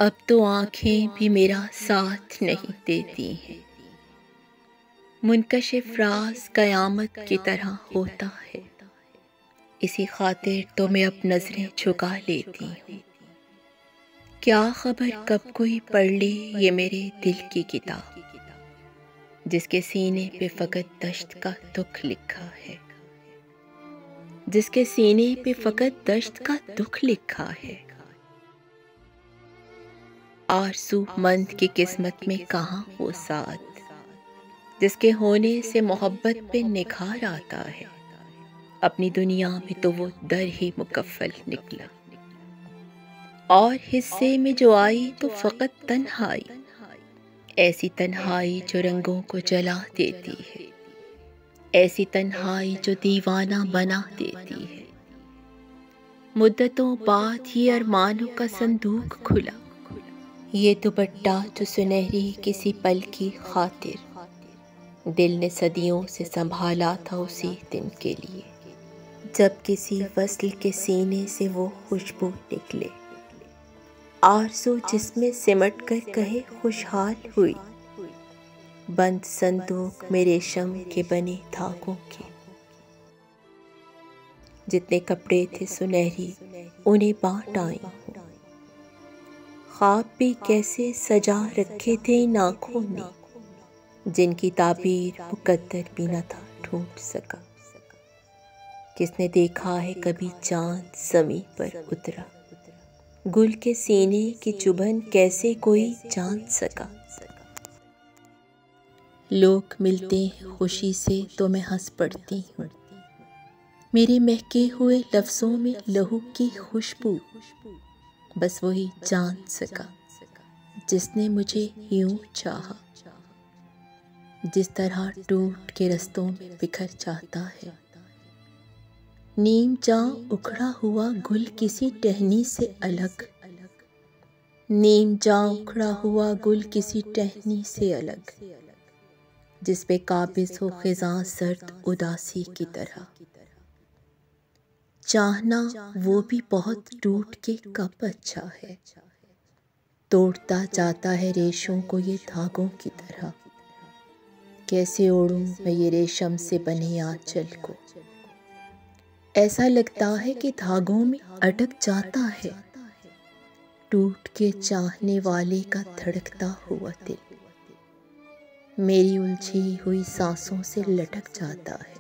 اب تو آنکھیں بھی میرا ساتھ نہیں دیتی ہیں، منکشف راز قیامت کی طرح ہوتا ہے، اسی خاطر تو میں اب نظریں جھکا لیتی ہوں۔ کیا خبر کب کوئی پڑھ لے یہ میرے دل کی کتاب، جس کے سینے پہ فقط دشت کا دکھ لکھا ہے، جس کے سینے پہ فقط دشت کا دکھ لکھا ہے۔ آرزو مند کی قسمت میں کہاں وہ ساتھ، جس کے ہونے سے محبت پہ نکھار آتا ہے، اپنی دنیا میں تو وہ در ہی مکفل نکلا، اور حصے میں جو آئی تو فقط تنہائی، ایسی تنہائی جو رنگوں کو جلا دیتی ہے، ایسی تنہائی جو دیوانہ بنا دیتی ہے۔ مدتوں بعد یہ ارمانوں کا صندوق کھلا، یہ دوپٹہ جو سنہری کسی پل کی خاطر دل نے صدیوں سے سنبھالا تھا اسی دن کے لیے، جب کسی وصل کے سینے سے وہ خوشبو نکلے، آرزو جس میں سمٹ کر کہے خوشحال ہوئی، بند صندوق میں ریشم کے بنے دھاگوں کے، جتنے کپڑے تھے سنہری انہیں بانٹ آئی ہوں، خواب بھی کیسے سجا رکھے تھے ان آنکھوں نے، جن کی تعبیر مقدر بھی نہ تھا ڈھونڈ سکا۔ کس نے دیکھا ہے کبھی چاند زمیں پر اترا، گل کے سینے کی چبھن کیسے کوئی جان سکا۔ لوگ ملتے ہیں خوشی سے تو میں ہنس پڑتی ہوں، میرے مہکے ہوئے لفظوں میں لہو کی خوشبو بس وہی جان سکا، جس نے مجھے یوں چاہا، جس طرح ٹوٹ کے رستوں میں بکھر جاتا ہے۔ نیم جاں اکھڑا ہوا گل کسی ٹہنی سے الگ، نیم جاں اکھڑا ہوا گل کسی ٹہنی سے الگ، جس پہ قابض ہو خزاں سرد اداسی کی طرح۔ چاہنا وہ بھی بہت ٹوٹ کے کب اچھا ہے، توڑتا جاتا ہے ریشوں کو یہ دھاگوں کی طرح۔ کیسے اوڑھوں میں یہ ریشم سے بنے آنچل کو، ایسا لگتا ہے کہ دھاگوں میں اٹک جاتا ہے، ٹوٹ کے چاہنے والے کا دھڑکتا ہوا دل، میری الجھی ہوئی سانسوں سے لٹک جاتا ہے۔